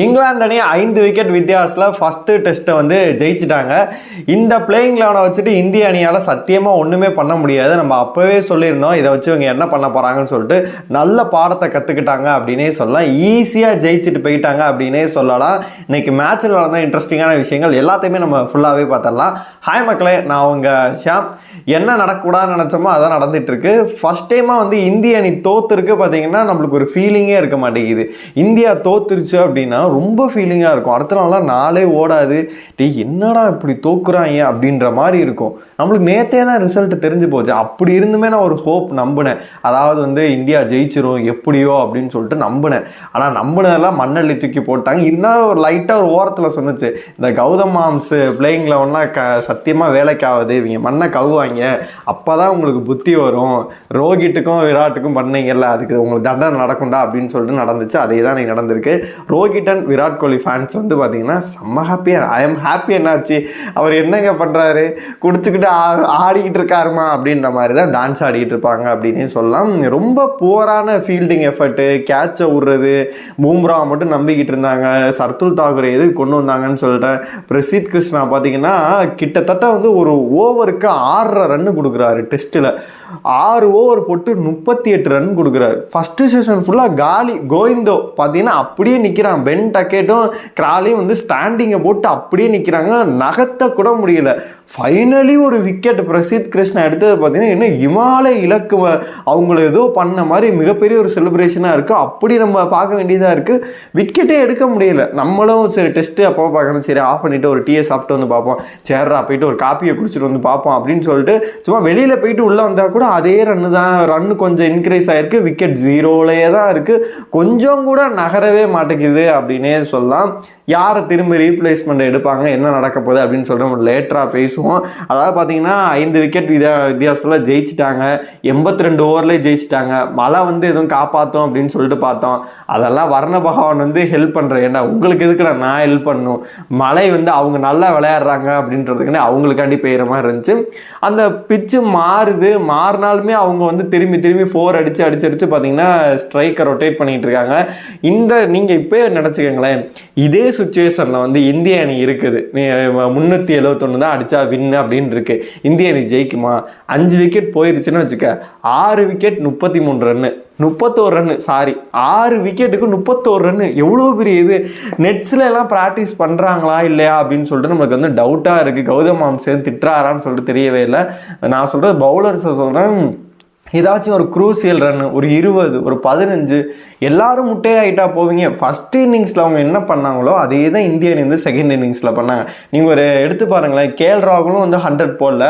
இங்கிலாந்து அணி 5 விக்கெட் வித்தியாசத்தில் ஃபஸ்ட்டு டெஸ்ட்டை வந்து ஜெயிச்சிட்டாங்க. இந்த பிளேயிங் லெவனை வச்சுட்டு இந்திய அணியால் சத்தியமாக ஒன்றுமே பண்ண முடியாது. நம்ம அப்போவே சொல்லியிருந்தோம் இதை வச்சு இவங்க என்ன பண்ண போகிறாங்கன்னு சொல்லிட்டு. நல்ல பாடத்தை கற்றுக்கிட்டாங்க அப்படின்னே சொல்லலாம். ஈஸியாக ஜெயிச்சுட்டு போயிட்டாங்க அப்படின்னே சொல்லலாம். இன்னைக்கு மேட்ச்சில் நடந்த இன்ட்ரெஸ்டிங்கான விஷயங்கள் எல்லாத்தையுமே நம்ம ஃபுல்லாகவே பார்த்துடலாம். ஹாய் மக்களே, நான் உங்கள் ஷியாம். என்ன நடக்கூடாதுன்னு நினச்சோமோ அதான் நடந்துட்டு இருக்கு. ஃபர்ஸ்ட் டைமாக வந்து இந்திய அணி தோத்துருக்கு. பார்த்தீங்கன்னா நம்மளுக்கு ஒரு ஃபீலிங்கே இருக்க மாட்டேங்குது. இந்தியா தோத்துருச்சு அப்படின்னா ரொம்ப ஃபீலிங்காக இருக்கும். அடுத்த நாள்லாம் நாளே ஓடாது. என்னடா இப்படி தோக்குறாங்க அப்படின்ற மாதிரி இருக்கும். நம்மளுக்கு நேற்றே தான் ரிசல்ட் தெரிஞ்சு போச்சு. அப்படி இருந்துமே நான் ஒரு ஹோப் நம்பினேன். அதாவது வந்து இந்தியா ஜெயிச்சிரும் எப்படியோ அப்படின்னு சொல்லிட்டு நம்பினேன். ஆனால் நம்பினதெல்லாம் மண்ணள்ளி தூக்கி போட்டாங்க. இருந்தாலும் ஒரு லைட்டாக ஒரு ஓரத்தில் சொன்னிச்சு, இந்த கௌதம் மாம்ஸ் பிளேயிங் லெவன்லாம் சத்தியமாக வேலைக்காகுது, இவங்க மண்ணை கவுவாங்க, அப்போ தான் உங்களுக்கு புத்தி வரும், ரோஹிட்டுக்கும் விராட்டுக்கும் பண்ணீங்கல்ல அதுக்கு உங்களுக்கு தண்டனை நடக்கும்டா அப்படின்னு சொல்லிட்டு நடந்துச்சு. அதே தான் நீ நடந்திருக்கு. ரோஹிட் அண்ட் விராட் கோலி ஃபேன்ஸ் வந்து பார்த்தீங்கன்னா செம்ம ஹாப்பியாக, ஐ எம் ஹாப்பி. என்னாச்சு அவர் என்னங்க பண்ணுறாரு, குடிச்சுக்கிட்டு ஆடிக்கிட்டு இருக்காருமா அப்படின்ற மாதிரி தான் டான்ஸ் ஆடிக்கிட்டு இருப்பாங்க அப்படின்னு சொல்லலாம். ரொம்ப புவரான ஃபீல்டிங் எஃபர்ட்டு, கேட்சை விடுறது, பூம்ரா மட்டும் நம்பிக்கிட்டு இருந்தாங்க. சர்துல் தாக்கூரை எது கொண்டு வந்தாங்கன்னு சொல்லிட்டு பிரசித் கிருஷ்ணா பார்த்தீங்கன்னா கிட்டத்தட்ட வந்து ஒரு ஓவருக்கு 6 ரன் கொடுக்குறாரு. டெஸ்ட்டில் 6 ஓவர் போட்டு 38 ரன் கொடுக்குறாரு. ஃபஸ்ட்டு செஷன் ஃபுல்லாக காலி. கோவிந்தோ பார்த்தீங்கன்னா அப்படியே நிற்கிறான். பென் டக்கெட்டும் கிராலியும் வந்து ஸ்டாண்டிங்கை போட்டு அப்படியே நிற்கிறாங்க. நகர்த்த கூட முடியல. ஃபைனலி ஒரு விக்கெட் பிரசித் கிருஷ்ணா எடுத்தது பார்த்தீங்கன்னா இன்னும் இமாலய இலக்கு அவங்கள ஏதோ பண்ண மாதிரி மிகப்பெரிய ஒரு செலிப்ரேஷனாக இருக்குது. அப்படி நம்ம பார்க்க வேண்டியதாக இருக்குது. விக்கெட்டே எடுக்க முடியல. நம்மளும் சரி டெஸ்ட்டு அப்போ பார்க்கணும், சரி ஆஃப் பண்ணிவிட்டு ஒரு டீயை சாப்பிட்டு வந்து பார்ப்போம், சேர்றா போயிட்டு ஒரு காப்பியை குடிச்சிட்டு வந்து பார்ப்போம் அப்படின்னு சொல்லிட்டு சும்மா வெளியில் போயிட்டு உள்ளே வந்தால் கூட அதே ரன்னு தான். ரன்னு கொஞ்சம் இன்க்ரீஸ் ஆகிருக்கு. விக்கெட் 0லேயே தான் இருக்குது. கொஞ்சம் கூட நகரவே மாட்டேங்குது அப்படின்னே சொல்லலாம். யாரை திரும்பி ரீப்ளேஸ்மெண்ட் எடுப்பாங்க, என்ன நடக்க போகுது அப்படின்னு சொல்லிட்டு நம்ம லேட்டராக பேசுவோம். அதாவது பார்த்தீங்கன்னா 5 விக்கெட் வித்தியாசத்தில் ஜெயிச்சிட்டாங்க. 82 ஓவர்லேயே ஜெயிச்சிட்டாங்க. மழை வந்து எதுவும் காப்பாற்றும் அப்படின்னு சொல்லிட்டு பார்த்தோம். அதெல்லாம் வர்ண பகவான் வந்து ஹெல்ப் பண்ணுறேன். ஏன்னா உங்களுக்கு எதுக்கு நான் ஹெல்ப் பண்ணணும், மழை வந்து அவங்க நல்லா விளையாடுறாங்க அப்படின்றதுக்குன்னே அவங்களுக்காண்டி பெய்கிற மாதிரி இருந்துச்சு. அந்த பிச்சு மாறுது. மாறினாலுமே அவங்க வந்து திரும்பி 4 அடிச்சு பார்த்தீங்கன்னா ஸ்ட்ரைக்கை ரொட்டேட் பண்ணிகிட்டு இருக்காங்க. நீங்கள் இப்போ நினச்சிக்கோங்களேன், இதே சுச்சுவேஷனில் வந்து இந்திய அணி இருக்குது. 371 தான் அடித்தா வின்னு அப்படின்னு இருக்கு. இந்திய அணி ஜெயிக்குமா? 5 விக்கெட் போயிருச்சுன்னு வச்சுக்க, 6 wicket 33 run, 31 run, sorry 6 விக்கெட்டுக்கு 31 run. எவ்வளோ பெரிய இது. நெட்ஸில் எல்லாம் ப்ராக்டிஸ் பண்ணுறாங்களா இல்லையா அப்படின்னு சொல்லிட்டு நம்மளுக்கு வந்து டவுட்டாக இருக்குது. கௌதம் மாம்சன் திட்டுறாரான்னு சொல்லிட்டு தெரியவே இல்லை. நான் சொல்கிறது பவுலர்ஸ் சொல்கிறேன், ஏதாச்சும் ஒரு க்ரூசியல் ரன்னு, ஒரு 20, ஒரு 15 எல்லாரும் முட்டையாகிட்டா போவீங்க. ஃபஸ்ட் இன்னிங்ஸில் அவங்க என்ன பண்ணாங்களோ அதே தான் இந்திய அணி வந்து செகண்ட் இன்னிங்ஸில் பண்ணாங்க. நீங்கள் ஒரு எடுத்து பாருங்களேன், கேஎல் ராகுலும் வந்து 100 போடல,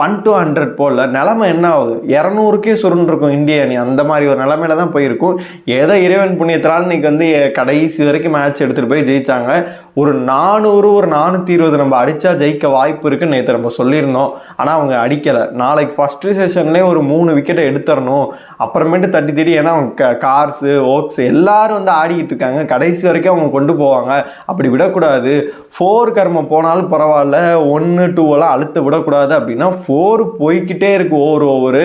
பண்ட்டும் 100 போடல. நிலமை என்ன ஆகுது? 200க்கே சுருண்டிருக்கும் இந்திய அணி. அந்த மாதிரி ஒரு நிலமையில தான் போயிருக்கும். ஏதோ இறைவன் புண்ணியத்தினால் இன்னைக்கு வந்து கடைசி வரைக்கும் மேட்ச் எடுத்துகிட்டு போய் ஜெயிச்சாங்க. ஒரு 400, ஒரு 420 நம்ம அடித்தா ஜெயிக்க வாய்ப்பு இருக்குன்னு நேற்று நம்ம சொல்லியிருந்தோம். ஆனால் அவங்க அடிக்கலை. நாளைக்கு ஃபஸ்ட்டு செஷன்லேயே ஒரு 3 விக்கெட்டை எடுத்துடணும். அப்புறமேட்டு தட்டி தட்டி, ஏன்னா அவங்க கார்ஸு ஓக்ஸ் எல்லாரும் வந்து ஆடிக்கிட்டு இருக்காங்க. கடைசி வரைக்கும் அவங்க கொண்டு போவாங்க. அப்படி விடக்கூடாது. 4 கர்மம் போனாலும் பரவாயில்ல, 1, 2 அழுத்த விடக்கூடாது அப்படின்னா 4 போய்கிட்டே இருக்கு. ஓவர்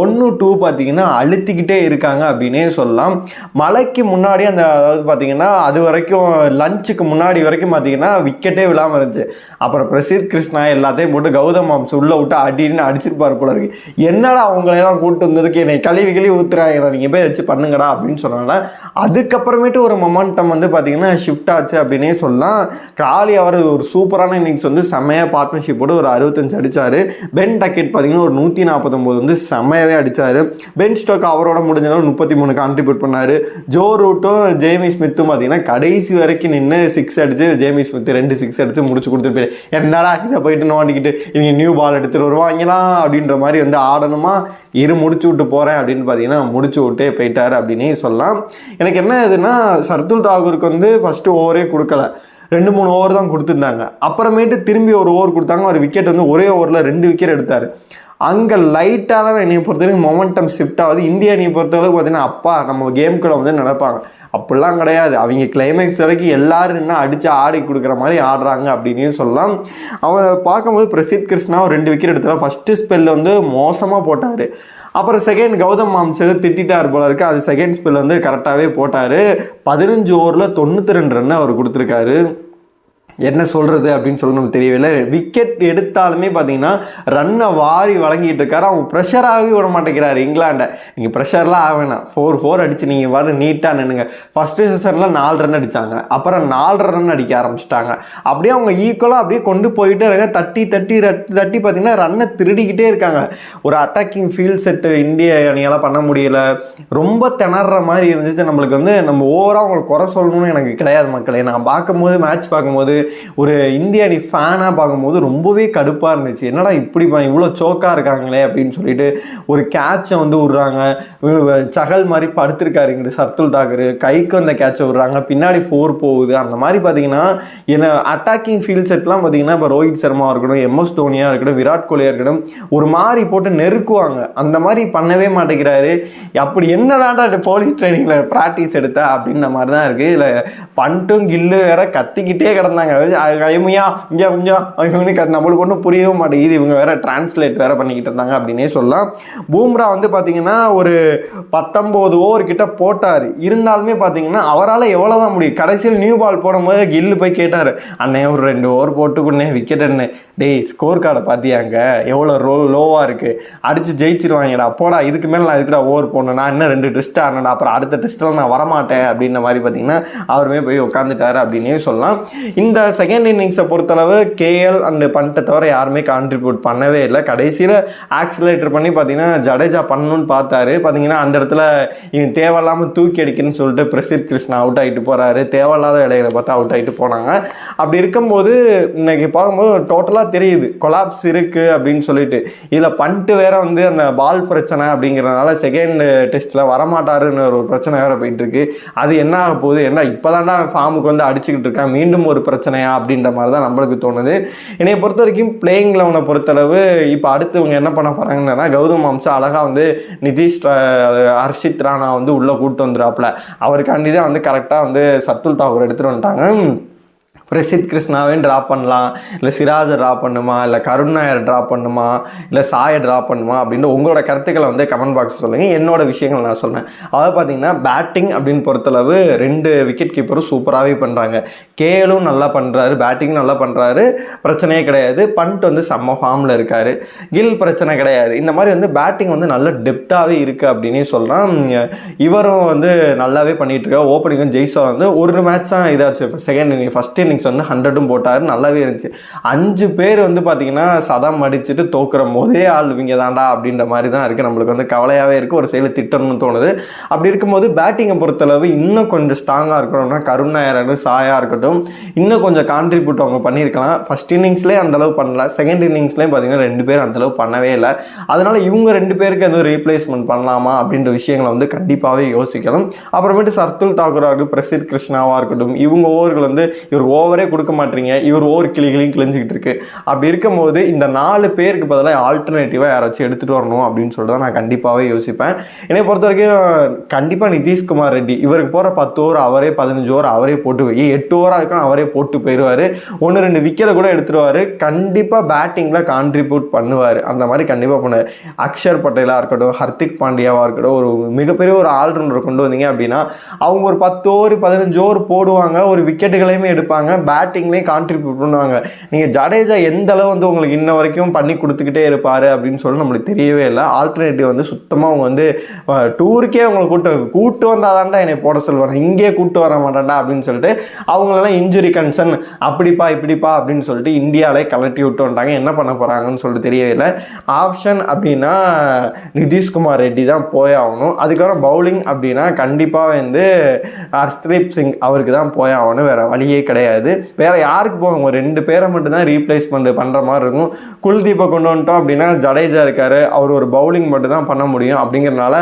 1, 2 பார்த்தீங்கன்னா அழுத்திக்கிட்டே இருக்காங்க அப்படின்னே சொல்லலாம். மழைக்கு முன்னாடி அந்த அதாவது பார்த்தீங்கன்னா அது வரைக்கும் லஞ்சுக்கு முன்னாடி வரைக்கும் பார்த்தீங்கன்னா விக்கெட்டே விழாமல் இருந்துச்சு. அப்புறம் பிரசித் கிருஷ்ணா எல்லாத்தையும் போட்டு கௌதம் மாம்ஸ் உள்ள விட்டு அடின்னு அடிச்சிருப்பாரு போல இருக்கு. என்னடா அவங்களெல்லாம் கூப்பிட்டு வந்ததுக்கு என்னை கழுவி ஊத்துறாங்க, நீங்கள் போய் வச்சு பண்ணுங்கடா அப்படின்னு சொன்னாங்க. அதுக்கப்புறமேட்டு ஒரு மொமெண்டம் வந்து பார்த்தீங்கன்னா ஷிஃப்ட் ஆச்சு அப்படின்னே சொல்லலாம். கிராலி அவர் ஒரு சூப்பரான இன்னிங்ஸ் வந்து செம்மையாக பார்ட்னர்ஷிப்போடு ஒரு 65 அடித்தார். பென் டக்கெட் பார்த்தீங்கன்னா ஒரு 149 வந்து செம்மையாகவே அடித்தார். பென் ஸ்டோக் அவரோட முடிஞ்சளவு 33 கான்ட்ரிபியூட் பண்ணார். ஜோ ரூட்டும் ஜேமி ஸ்மித்தும் பார்த்தீங்கன்னா கடைசி வரைக்கும் நின்று 6 அடிச்சு, ஜேமி ஸ்மித் 2 6 அடித்து முடிச்சு கொடுத்துட்டு என்னடா இதை போயிட்டு நோண்டிக்கிட்டு இவங்க நியூ பால் எடுத்துகிட்டு வருவாங்களா அப்படின்ற மாதிரி வந்து ஆடணுமா, முடிச்சு விட்டு போகிறேன் அப்படின்னு பார்த்தீங்கன்னா முடிச்சு விட்டே போயிட்டார் அப்படின்னே சொல்லலாம். எனக்கு என்ன இதுன்னா, சர்துல் தாக்கூருக்கு வந்து ஃபஸ்ட்டு ஓவரே கொடுக்கல, 2-3 ஓவர் தான் கொடுத்துருந்தாங்க. அப்புறமேட்டு திரும்பி ஒரு ஓவர் கொடுத்தாங்க. ஒரு விக்கெட் வந்து ஒரே ஓவரில் 2 விக்கெட் எடுத்தார். அங்கே லைட்டாக தான் என்னை பொறுத்தவரைக்கும் மொமெண்டம் ஷிஃப்ட் ஆகுது. இந்திய அணியை பொறுத்தளவுக்கு பார்த்தீங்கன்னா அப்பா நம்ம கேமுக்குள்ள வந்து நடப்பாங்க. அப்படிலாம் கிடையாது. அவங்க கிளைமேக்ஸ் வரைக்கும் எல்லாரும் என்ன அடித்து ஆடி கொடுக்குற மாதிரி ஆடுறாங்க அப்படின்னு சொல்லலாம். அவரை பார்க்கும்போது பிரசித் கிருஷ்ணா ஒரு 2 விக்கெட் எடுத்தார். ஃபஸ்ட்டு ஸ்பெல்லில் வந்து மோசமாக போட்டார். அப்புறம் செகண்ட் கௌதம் மாம்ஸ் திட்டார் போல இருக்கு. அது செகண்ட் ஸ்பெல் வந்து கரெக்டாகவே போட்டார். 15 ஓவரில் 92 ரன் அவர் கொடுத்துருக்காரு. என்ன சொல்கிறது அப்படின்னு சொல்லி நமக்கு தெரியவில்லை. விக்கெட் எடுத்தாலுமே பார்த்தீங்கன்னா ரன்னை வாரி வழங்கிட்டு இருக்காரு. அவங்க ப்ரெஷராகவே விட மாட்டேங்கிறாரு இங்கிலாண்டை. நீங்கள் ப்ரெஷர்லாம் ஆகவேணாம், 4 அடிச்சு நீங்கள் வர நீட்டாக நின்னுங்க. ஃபஸ்ட்டு செஷனில் 4 ரன் அடித்தாங்க, அப்புறம் 4 ரன் அடிக்க ஆரம்பிச்சிட்டாங்க. அப்படியே அவங்க ஈக்குவலாக அப்படியே கொண்டு போயிட்டே இருக்காங்க. தட்டி பார்த்தீங்கன்னா ரன்னை திருடிக்கிட்டே இருக்காங்க. ஒரு அட்டாக்கிங் ஃபீல்ட் செட்டு இந்திய அணியால் பண்ண முடியல. ரொம்ப திணற மாதிரி இருந்துச்சு. நம்மளுக்கு வந்து நம்ம ஓவராக அவங்களுக்கு குறை சொல்லணும்னு எனக்கு கிடையாது மக்களே. நான் பார்க்கும்போது மேட்ச் பார்க்கும்போது ஒரு இந்திய அணி ஃபேனாக பார்க்கும்போது ரொம்பவே கடுப்பாக இருந்துச்சு. என்னடா இப்படி இவ்வளோ சோக்காக இருக்காங்களே அப்படின்னு சொல்லிட்டு ஒரு கேட்சை வந்து விடுறாங்க. சகல் மாதிரி படுத்திருக்காரு இங்கிட்டு சர்துல் தாக்கர், கைக்கு அந்த கேட்சை விடுறாங்க, பின்னாடி 4 போகுது. அந்த மாதிரி பார்த்தீங்கன்னா என்ன அட்டாக்கிங் ஃபீல்ட் செட்லாம் பார்த்தீங்கன்னா இப்போ ரோஹித் சர்மாவாக இருக்கட்டும், MS தோனியாக இருக்கட்டும், விராட் கோலியாக இருக்கட்டும், ஒரு மாதிரி போட்டு நெருக்குவாங்க. அந்த மாதிரி பண்ணவே மாட்டேங்கிறாரு. அப்படி என்னதான்டா போலீஸ் ட்ரைனிங்கில் ப்ராக்டிஸ் எடுத்த அப்படின்ற மாதிரி தான் இருக்குது. இல்லை பண்ட்டும் கில்லு வேற கத்திக்கிட்டே கிடந்தாங்க. நம்மளுக்கு ஒன்றும் புரியவே மாட்டேங்குது. இவங்க வேற டிரான்ஸ்லேட் வேற பண்ணிக்கிட்டு இருந்தாங்க அப்படின்னே சொல்லலாம். பூம்ரா வந்து பார்த்தீங்கன்னா ஒரு 19 ஓவர் கிட்ட போட்டார். இருந்தாலுமே பார்த்தீங்கன்னா அவரால் எவ்வளோதான் முடியும். கடைசியில் நியூ பால் போடும்போது கில்லு போய் கேட்டார், அண்ணே ஒரு 2 ஓவர் போட்டுக்கொண்டே விக்கெட் என்ன டேய் ஸ்கோர் கார்டை பார்த்தியாங்க எவ்வளோ லோவாக இருக்குது, அடித்து ஜெயிச்சிருவாங்கடா போடா, இதுக்கு மேலே நான் இதுக்குடா ஓவர் போடணும், நான் இன்னும் 2 டெஸ்ட் ஆனடா, அப்புறம் அடுத்த டெஸ்ட்டில் நான் வரமாட்டேன் அப்படின்ற மாதிரி பார்த்தீங்கன்னா அவருமே போய் உட்காந்துட்டாரு அப்படின்னே சொல்லலாம். இந்த செகண்ட் இன்னிங்ஸை பொறுத்தளவு KL அண்ட் பண்ட்டை தவிர யாருமே கான்ட்ரிபியூட் பண்ணவே இல்லை. கடைசியில் ஆக்சிலேட்டர் பண்ணி பார்த்தீங்கன்னா ஜடேஜா பண்ணணும்னு பார்த்தாரு. பார்த்தீங்கன்னா அந்த இடத்துல இவன் தேவையில்லாமல் தூக்கி அடிக்கணும்னு சொல்லிட்டு பிரசித் கிருஷ்ணா அவுட் ஆகிட்டு போகிறாரு. தேவையில்லாத இடையில பார்த்தா அவுட் ஆகிட்டு போனாங்க. அப்படி இருக்கும்போது இன்னைக்கு பார்க்கும்போது டோட்டலாக தெரியுது கொலாப்ஸ் இருக்குது அப்படின்னு சொல்லிட்டு. இதில் பண்ட்டு வேற வந்து அந்த பால் பிரச்சனை அப்படிங்கிறதுனால செகண்ட் டெஸ்ட்டில் வரமாட்டாருன்னு ஒரு பிரச்சனை வேற போயிட்டு இருக்கு. அது என்ன ஆக போகுது, என்ன இப்போதான்டா ஃபார்முக்கு வந்து அடிச்சுக்கிட்டு இருக்கான், மீண்டும் ஒரு பிரச்சனையா அப்படின்ற மாதிரி தான் நம்மளுக்கு தோணுது. என்னை பொறுத்த வரைக்கும் பிளேயிங் லெவனை பொறுத்தளவு இப்போ அடுத்தவங்க என்ன பண்ண போகிறாங்கன்னா கௌதம் மாம்சா அழகாக வந்து நிதிஷ் ஹர்ஷித் ராணா வந்து உள்ளே கூப்பிட்டு வந்துடுறாப்புல. அவருக்காண்டி தான் வந்து கரெக்டாக வந்து சர்துல் தாக்கூர் எடுத்துகிட்டு வந்துட்டாங்க. பிரசித் கிருஷ்ணாவையும் ட்ராப் பண்ணலாம், இல்லை சிராஜை ட்ராப் பண்ணுமா, இல்லை கருண் நாயர் ட்ராப் பண்ணுமா, இல்லை சாயை ட்ராப் பண்ணுமா அப்படின்னு உங்களோட கருத்துக்களை வந்து கமெண்ட் பாக்ஸ் சொல்லுங்கள். என்னோட விஷயங்கள் நான் சொன்னேன். அதாவது பார்த்தீங்கன்னா பேட்டிங் அப்படின்னு பொறுத்தளவு 2 விக்கெட் கீப்பரும் சூப்பராகவே பண்ணுறாங்க. கேலும் நல்லா பண்ணுறாரு, பேட்டிங்கும் நல்லா பண்ணுறாரு, பிரச்சனையே கிடையாது. பண்ட் வந்து செம்ம ஃபார்மில் இருக்கார். கில் பிரச்சனை கிடையாது. இந்த மாதிரி வந்து பேட்டிங் வந்து நல்ல டெப்த்தாகவே இருக்குது அப்படின்னே சொல்லலாம். இவரும் வந்து நல்லாவே பண்ணிகிட்டு இருக்காரு. ஓப்பனிங்கும் ஜெய்ஸ்வால் வந்து ஒரு மேட்ச் தான் இதாச்சு. இப்போ செகண்ட் இன்னிங் ஃபஸ்ட் இன்னிங்ஸ் வந்து 100 போட்டார், நல்லாவே இருந்துச்சு. 5 பேர் வந்து பார்த்தீங்கன்னா சதம் அடிச்சுட்டு தோக்குற போதே ஆள் இவங்க தாண்டா அப்படின்ற மாதிரி தான் இருக்குது. நம்மளுக்கு வந்து கவலையாகவே இருக்குது, ஒரு சைடில் திட்டணும்னு தோணுது. அப்படி இருக்கும்போது பேட்டிங்கை பொறுத்தளவு இன்னும் கொஞ்சம் ஸ்ட்ராங்காக இருக்கணும்னா கருண் நாயர் சாயா இருக்கட்டும் இன்னும் கொஞ்சம் கான்ட்ரிபியூட் அவங்க பண்ணியிருக்கலாம். ஃபர்ஸ்ட் இன்னிங்ஸ்லேயே அந்தளவு பண்ணல, செகண்ட் இன்னிங்ஸ்லேயும் பார்த்தீங்கன்னா 2 பேர் அந்தளவு பண்ணவே இல்லை. அதனால இவங்க 2 பேருக்கு எதுவும் ரீப்ளேஸ்மெண்ட் பண்ணலாமா அப்படின்ற விஷயங்களை வந்து கண்டிப்பாகவே யோசிக்கணும். அப்புறமேட்டு சர்துல் தாக்கூராக இருக்கட்டும், பிரசித் கிருஷ்ணாவாக இருக்கட்டும், இவங்க ஓவர்கள் வந்து இவர் ஓவரே கொடுக்க மாட்டீங்க, இவர் ஓவர் கிளிஞ்சிக்கிட்டு இருக்கு. அப்படி இருக்கும்போது இந்த 4 பேருக்கு பதிலாக ஆல்டர்னேட்டிவாக யாராச்சும் எடுத்துகிட்டு வரணும் அப்படின்னு சொல்லிட்டு தான் நான் கண்டிப்பாகவே யோசிப்பேன். என்னை பொறுத்த வரைக்கும் கண்டிப்பாக நிதிஷ்குமார் ரெட்டி இவருக்கு போகிற 10 ஓவர் அவரே, 15 ஓவர் அவரே போட்டு 8 ஓவராக இருக்கும் அவரே போட்டு போயிடுவார். 1-2 விக்கெட்டை கூட எடுத்துருவார். கண்டிப்பாக பேட்டிங்கில் கான்ட்ரிபியூட் பண்ணுவார். அந்த மாதிரி கண்டிப்பாக பண்ணுவார். அக்ஷர் பட்டேலாக இருக்கட்டும், ஹர்திக் பாண்டியாவாக இருக்கட்டும், ஒரு மிகப்பெரிய ஒரு ஆல்ரவுண்டர் கொண்டு வந்தீங்க அப்படின்னா அவங்க ஒரு 10 ஓவர் 15 ஓவர் போடுவாங்க, ஒரு விக்கெட்டுகளையுமே எடுப்பாங்க, பேட்டிங்லேயும் கான்ட்ரிபியூட் பண்ணுவாங்க. நீங்கள் ஜடேஜா எந்த அளவு வந்து உங்களுக்கு இன்ன வரைக்கும் பண்ணி கொடுத்துக்கிட்டே இருப்பார் அப்படின்னு சொல்லி நம்மளுக்கு தெரியவே இல்லை. ஆல்டர்னேட்டிவ் வந்து சுத்தமாக அவங்க வந்து டூருக்கே அவங்களை கூட்டு வந்தாதான்டா என்னை போட சொல்லுவாங்க, இங்கே கூட்டு வர மாட்டான்டா அப்படின்னு சொல்லிட்டு அவங்களெல்லாம் இன்ஜுரி கன்சர்ன் அப்படிப்பா இப்படிப்பா அப்படின்னு சொல்லிட்டு இந்தியாவிலே கலட்டி விட்டு வந்துட்டாங்க. என்ன பண்ண போகிறாங்கன்னு சொல்லிட்டு தெரியவே இல்லை. ஆப்ஷன் அப்படின்னா நிதிஷ்குமார் ரெட்டி தான் போயாகணும். அதுக்கப்புறம் பவுலிங் அப்படின்னா கண்டிப்பாக வந்து ஹர்ஷ்தீப் சிங் அவருக்கு தான் போயாகணும், வேறு வழியே கிடையாது. வேறு யாருக்கு போகும், ஒரு 2 பேரை மட்டும் தான் ரீப்ளேஸ்மெண்ட் பண்ணுற மாதிரி இருக்கும். குல்தீப்பை கொண்டு வந்துட்டோம் அப்படின்னா ஜடேஜா இருக்கார், அவர் ஒரு பவுலிங் மட்டும் தான் பண்ண முடியும். அப்படிங்கிறனால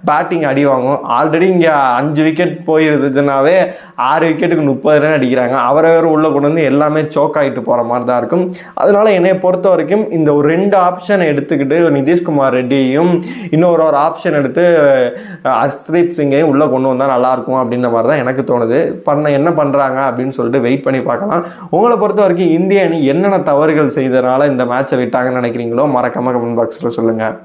பேட்டிங் அடி வாங்கும். ஆல்ரெடி இங்கே 5 விக்கெட் போயிருதுனாவே 6 விக்கெட்டுக்கு 30 ரன் அடிக்கிறாங்க. அவரை வேறு உள்ளே கொண்டு வந்து எல்லாமே சோக் ஆகிட்டு போகிற மாதிரி தான் இருக்கும். அதனால என்னை பொறுத்த வரைக்கும் இந்த ஒரு 2 ஆப்ஷனை எடுத்துக்கிட்டு நிதிஷ்குமார் ரெட்டியையும் இன்னொரு ஆப்ஷன் எடுத்து ஹர்ஷ்தீப் சிங்கையும் உள்ளே கொண்டு வந்தால் நல்லாயிருக்கும் அப்படின்ற மாதிரி தான் எனக்கு தோணுது. என்ன பண்ணுறாங்க அப்படின்னு சொல்லிட்டு வெயிட் பண்ணி பார்க்கலாம். உங்களை பொறுத்த வரைக்கும் இந்திய அணி என்னென்ன தவறுகள் செய்தனால இந்த மேட்சை விட்டாங்கன்னு நினைக்கிறீங்களோ மறக்காம கமெண்ட் பாக்ஸில் சொல்லுங்கள்.